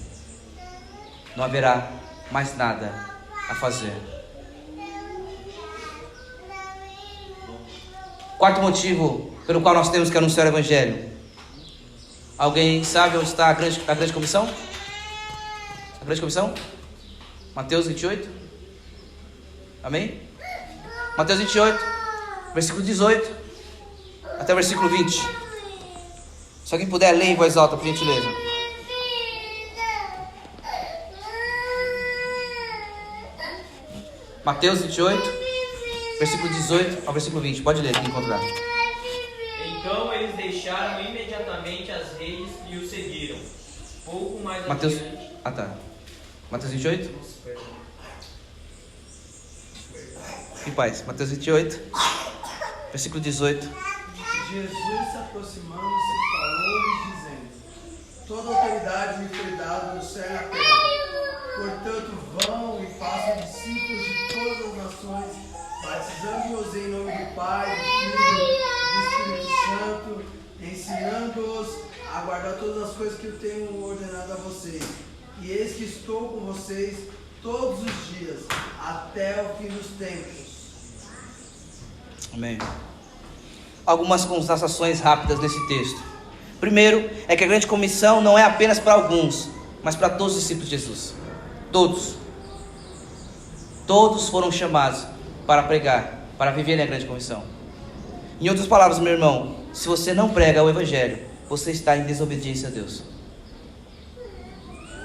Não haverá mais nada a fazer. Quarto motivo pelo qual nós temos que anunciar o Evangelho. Alguém sabe onde está a grande comissão? A grande comissão? Mateus 28. Amém? Mateus 28, versículo 18 até o versículo 20. Se alguém puder ler em voz alta, por gentileza. Mateus 28, versículo 18 ao versículo 20. Pode ler, quem encontrar. Então eles deixaram imediatamente as redes e o seguiram. Pouco mais Mateus, adiante. Mateus 28. Em paz. Mateus 28, versículo 18. Jesus se aproximando-se falou-lhes dizendo: toda autoridade me foi dada no céu e na terra. Portanto, vão e façam discípulos de todas as nações, batizando-os em nome do Pai, do Filho e do Espírito Santo, ensinando-os a guardar todas as coisas que eu tenho ordenado a vocês. E eis que estou com vocês todos os dias, até o fim dos tempos. Amém. Algumas constatações rápidas nesse texto. Primeiro, é que a grande comissão não é apenas para alguns, mas para todos os discípulos de Jesus. Todos foram chamados para pregar, para viverem a grande comissão. Em outras palavras, meu irmão, se você não prega o Evangelho, você está em desobediência a Deus.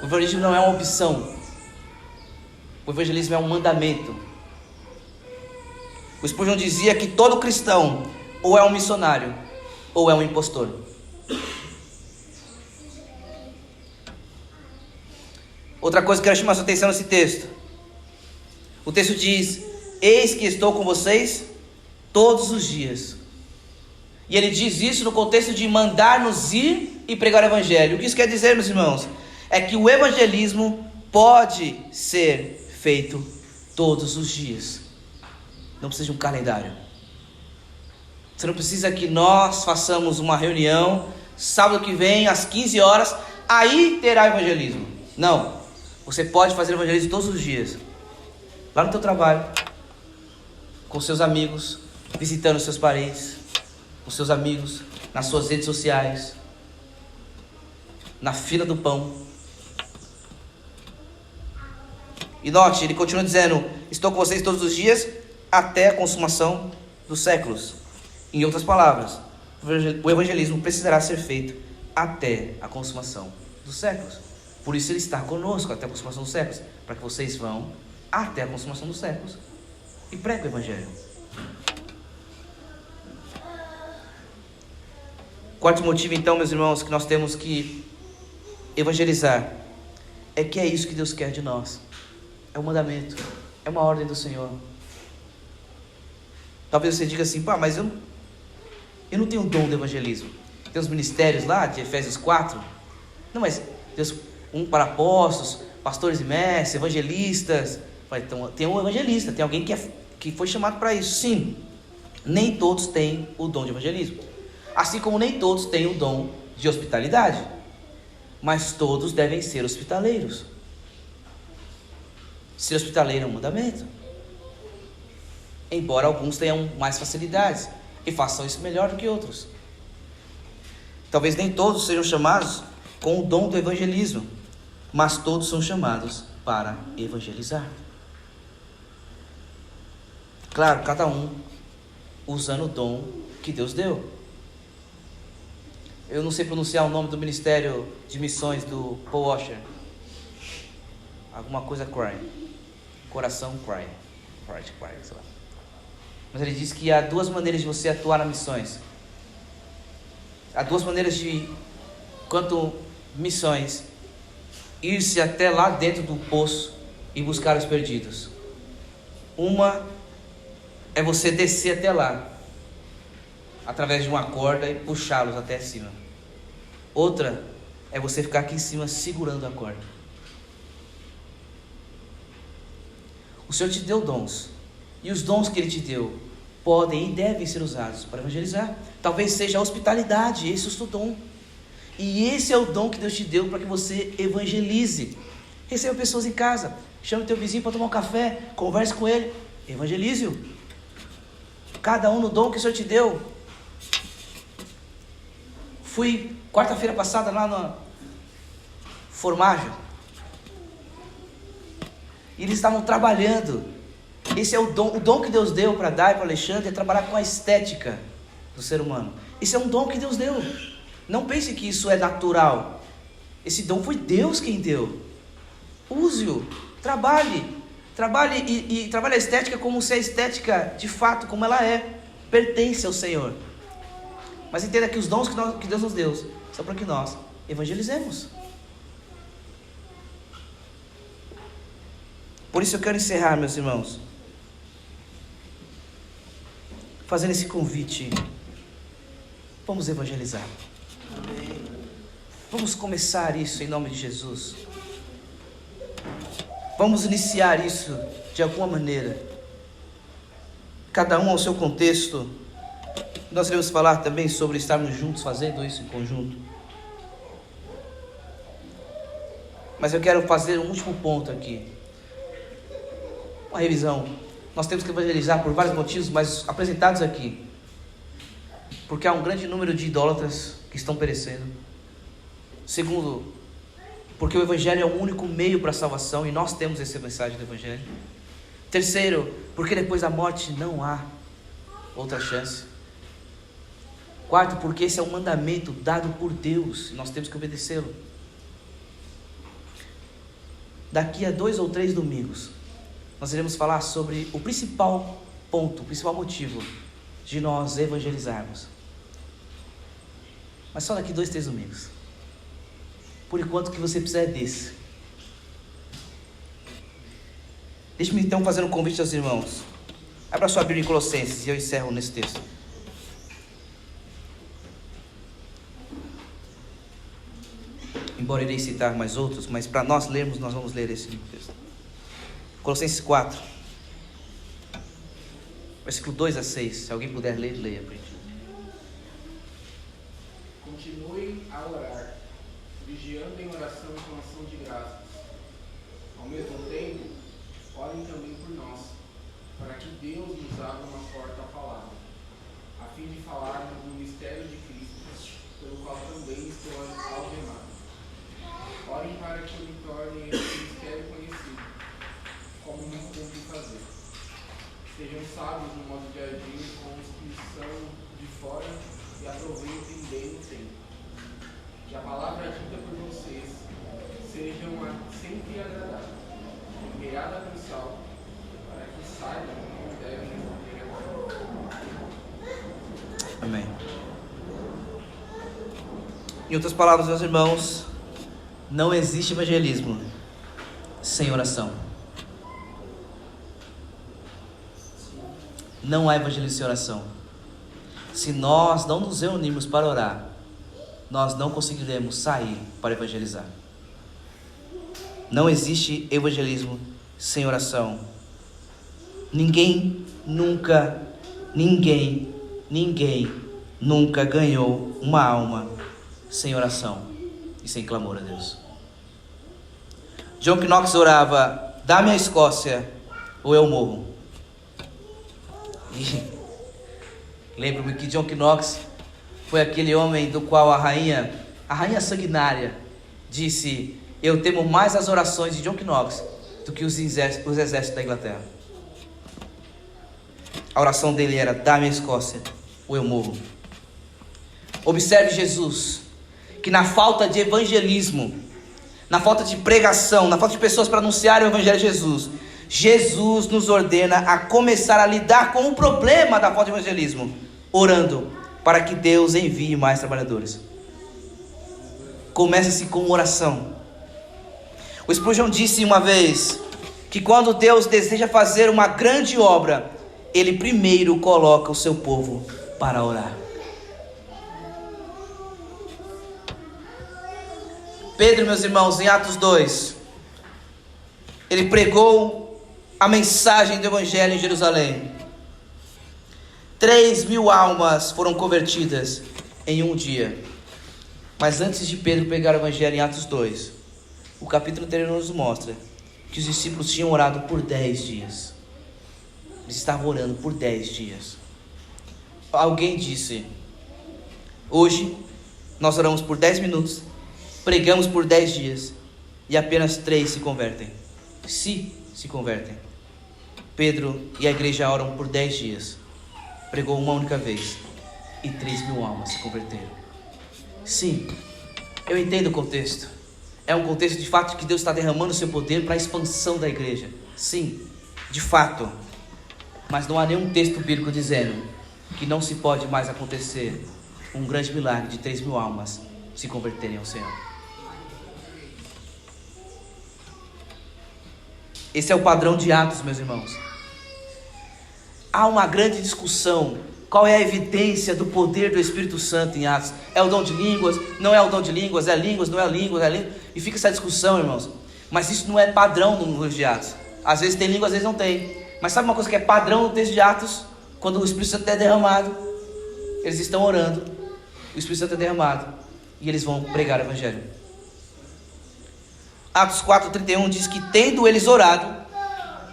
O evangelismo não é uma opção. O evangelismo é um mandamento. O Spurgeon dizia que todo cristão ou é um missionário ou é um impostor. Outra coisa que eu quero chamar a sua atenção nesse texto. O texto diz: eis que estou com vocês todos os dias. E ele diz isso no contexto de mandar-nos ir e pregar o Evangelho. O que isso quer dizer, meus irmãos? É que o evangelismo pode ser feito todos os dias. Não precisa de um calendário. Você não precisa que nós façamos uma reunião sábado que vem às 15 horas, aí terá evangelismo. Não. Você pode fazer evangelismo todos os dias. Lá no teu trabalho, com seus amigos, visitando seus parentes, com seus amigos, nas suas redes sociais, na fila do pão. E note, ele continua dizendo: estou com vocês todos os dias até a consumação dos séculos. Em outras palavras, o evangelismo precisará ser feito até a consumação dos séculos. Por isso ele está conosco até a consumação dos séculos, para que vocês vão até a consumação dos séculos e preguem o Evangelho. Quarto motivo, então, meus irmãos, que nós temos que evangelizar, é que é isso que Deus quer de nós. É um mandamento, é uma ordem do Senhor. Talvez você diga assim: pá, mas eu não tenho o dom do evangelismo. Tem os ministérios lá de Efésios 4. Não, mas Deus, um para apóstolos, pastores e mestres, evangelistas. Então, tem um evangelista, tem alguém que foi chamado para isso. Sim, nem todos têm o dom de evangelismo, assim como nem todos têm o dom de hospitalidade, mas todos devem ser hospitaleiros. Ser hospitaleiro é um mandamento, embora alguns tenham mais facilidades e façam isso melhor do que outros. Talvez nem todos sejam chamados com o dom do evangelismo, mas todos são chamados para evangelizar. Claro, cada um usando o dom que Deus deu. Eu não sei pronunciar o nome do ministério de missões do Paul Washer. Alguma coisa cry. Coração cry. Heart cry, sei lá. Mas ele diz que há duas maneiras de você atuar nas missões. Há duas maneiras de, quanto missões, ir-se até lá dentro do poço e buscar os perdidos. Uma é você descer até lá, através de uma corda, e puxá-los até cima. Outra é você ficar aqui em cima segurando a corda. O Senhor te deu dons, e os dons que Ele te deu podem e devem ser usados para evangelizar. Talvez seja a hospitalidade, esse é o seu dom. E esse é o dom que Deus te deu para que você evangelize. Receba pessoas em casa, chame teu vizinho para tomar um café, converse com ele, evangelize-o. Cada um no dom que o Senhor te deu. Fui quarta-feira passada lá no Formaggio, e eles estavam trabalhando. Esse é o dom que Deus deu para Dai e para Alexandre, é trabalhar com a estética do ser humano. Esse é um dom que Deus deu. Não pense que isso é natural. Esse dom foi Deus quem deu. Use-o, trabalhe e trabalhe a estética como se a estética, de fato, como ela é, pertence ao Senhor. Mas entenda que os dons que Deus nos deu são para que nós evangelizemos. Por isso eu quero encerrar, meus irmãos, fazendo esse convite. Vamos evangelizar. Amém. Vamos começar isso em nome de Jesus. Vamos iniciar isso de alguma maneira. Cada um ao seu contexto. Nós iremos falar também sobre estarmos juntos, fazendo isso em conjunto. Mas eu quero fazer um último ponto aqui. Uma revisão. Nós temos que evangelizar por vários motivos, mas apresentados aqui. Porque há um grande número de idólatras que estão perecendo. Segundo, porque o Evangelho é o único meio para a salvação e nós temos essa mensagem do Evangelho. Terceiro, porque depois da morte não há outra chance. Quarto, porque esse é um mandamento dado por Deus e nós temos que obedecê-lo. Daqui a 2 ou 3 domingos, nós iremos falar sobre o principal ponto, o principal motivo de nós evangelizarmos. Mas só daqui 2, 3 domingos. Por enquanto, o que você precisa é desse. Deixe-me então fazer um convite aos irmãos. Abra sua Bíblia em Colossenses e eu encerro nesse texto. Embora irei citar mais outros, mas para nós lermos, nós vamos ler esse texto. Colossenses 4, versículo 2 a 6. Se alguém puder ler, leia para a gente. Continuem a orar, vigiando em oração e com ação de graças. Ao mesmo tempo, orem também por nós, para que Deus nos abra uma porta à palavra, a fim de falarmos do mistério de Cristo, pelo qual também estou algemado. Orem para que eu me torne esse mistério conhecido, como me cumpre fazer. Sejam sábios no modo de agir com os que são de fora e aproveitem bem o tempo. Que a palavra dita por vocês seja sempre agradável, temperada com sal, para que saibam como devem responder. Amém. Em outras palavras, meus irmãos, não existe evangelismo sem oração. Não há evangelismo sem oração. Se nós não nos reunirmos para orar, nós não conseguiremos sair para evangelizar. Não existe evangelismo sem oração. Ninguém nunca ganhou uma alma sem oração e sem clamor a Deus. John Knox orava: dá-me a Escócia ou eu morro. E lembro-me que John Knox foi aquele homem do qual a rainha sanguinária disse: eu temo mais as orações de John Knox do que os exércitos da Inglaterra. A oração dele era: dá-me a Escócia ou eu morro. Observe Jesus, que na falta de evangelismo, na falta de pregação, na falta de pessoas para anunciarem o evangelho de Jesus nos ordena a começar a lidar com o problema da falta de evangelismo, orando para que Deus envie mais trabalhadores. Começa-se com oração. O Spurgeon disse uma vez que quando Deus deseja fazer uma grande obra, Ele primeiro coloca o seu povo para orar. Pedro, meus irmãos, em Atos 2, ele pregou a mensagem do Evangelho em Jerusalém. 3.000 almas foram convertidas em um dia. Mas antes de Pedro pregar o Evangelho em Atos 2, o capítulo anterior nos mostra que os discípulos tinham orado por 10 dias. Eles estavam orando por 10 dias. Alguém disse: hoje nós oramos por 10 minutos, pregamos por 10 dias e apenas 3 se convertem. Se convertem. Pedro e a igreja oram por 10 dias, pregou uma única vez e 3.000 almas se converteram. Sim, eu entendo o contexto. É um contexto de fato que Deus está derramando o seu poder para a expansão da igreja. Sim, de fato. Mas não há nenhum texto bíblico dizendo que não se pode mais acontecer um grande milagre de 3.000 almas se converterem ao Senhor. Esse é o padrão de Atos, meus irmãos. Há uma grande discussão. Qual é a evidência do poder do Espírito Santo em Atos? É o dom de línguas? Não é o dom de línguas? É línguas? Não é línguas? É línguas? E fica essa discussão, irmãos. Mas isso não é padrão no livro de Atos. Às vezes tem língua, às vezes não tem. Mas sabe uma coisa que é padrão no texto de Atos? Quando o Espírito Santo é derramado, eles estão orando, o Espírito Santo é derramado e eles vão pregar o Evangelho. Atos 4:31 diz que, tendo eles orado,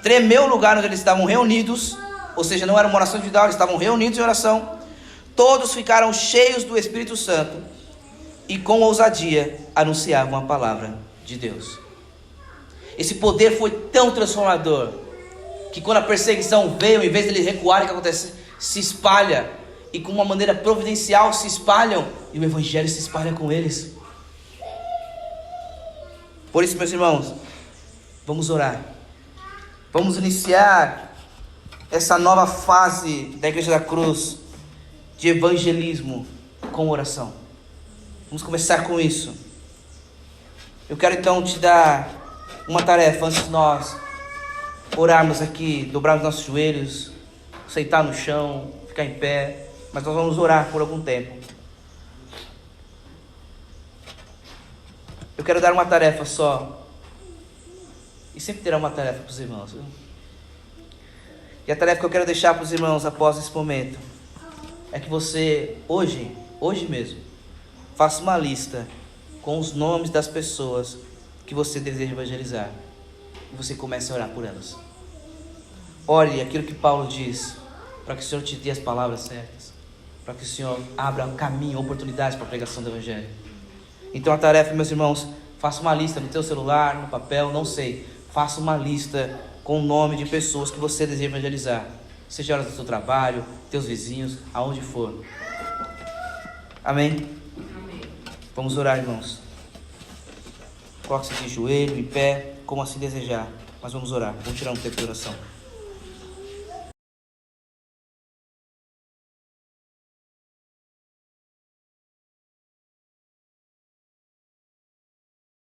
tremeu o lugar onde eles estavam reunidos. Ou seja, não era uma oração individual, eles estavam reunidos em oração. Todos ficaram cheios do Espírito Santo e com ousadia anunciavam a palavra de Deus. Esse poder foi tão transformador que quando a perseguição veio, em vez de eles recuarem, o que acontece? Se espalha, e com uma maneira providencial se espalham, e o Evangelho se espalha com eles. Por isso, meus irmãos, vamos orar. Vamos iniciar essa nova fase da Igreja da Cruz de evangelismo com oração. Vamos começar com isso. Eu quero então te dar uma tarefa antes de nós orarmos aqui, dobrarmos nossos joelhos, sentar no chão, ficar em pé, mas nós vamos orar por algum tempo. Eu quero dar uma tarefa só, e sempre terá uma tarefa para os irmãos, viu? E a tarefa que eu quero deixar para os irmãos após esse momento é que você, hoje mesmo, faça uma lista com os nomes das pessoas que você deseja evangelizar. E você comece a orar por elas. Ore aquilo que Paulo diz, para que o Senhor te dê as palavras certas, para que o Senhor abra um caminho, oportunidades para a pregação do Evangelho. Então a tarefa, meus irmãos, faça uma lista no teu celular, no papel, não sei. Faça uma lista com o nome de pessoas que você deseja evangelizar. Seja horas do seu trabalho, teus vizinhos, aonde for. Amém? Amém. Vamos orar, irmãos. Coloque-se de joelho, em pé, como assim desejar. Mas vamos orar. Vamos tirar um tempo de oração.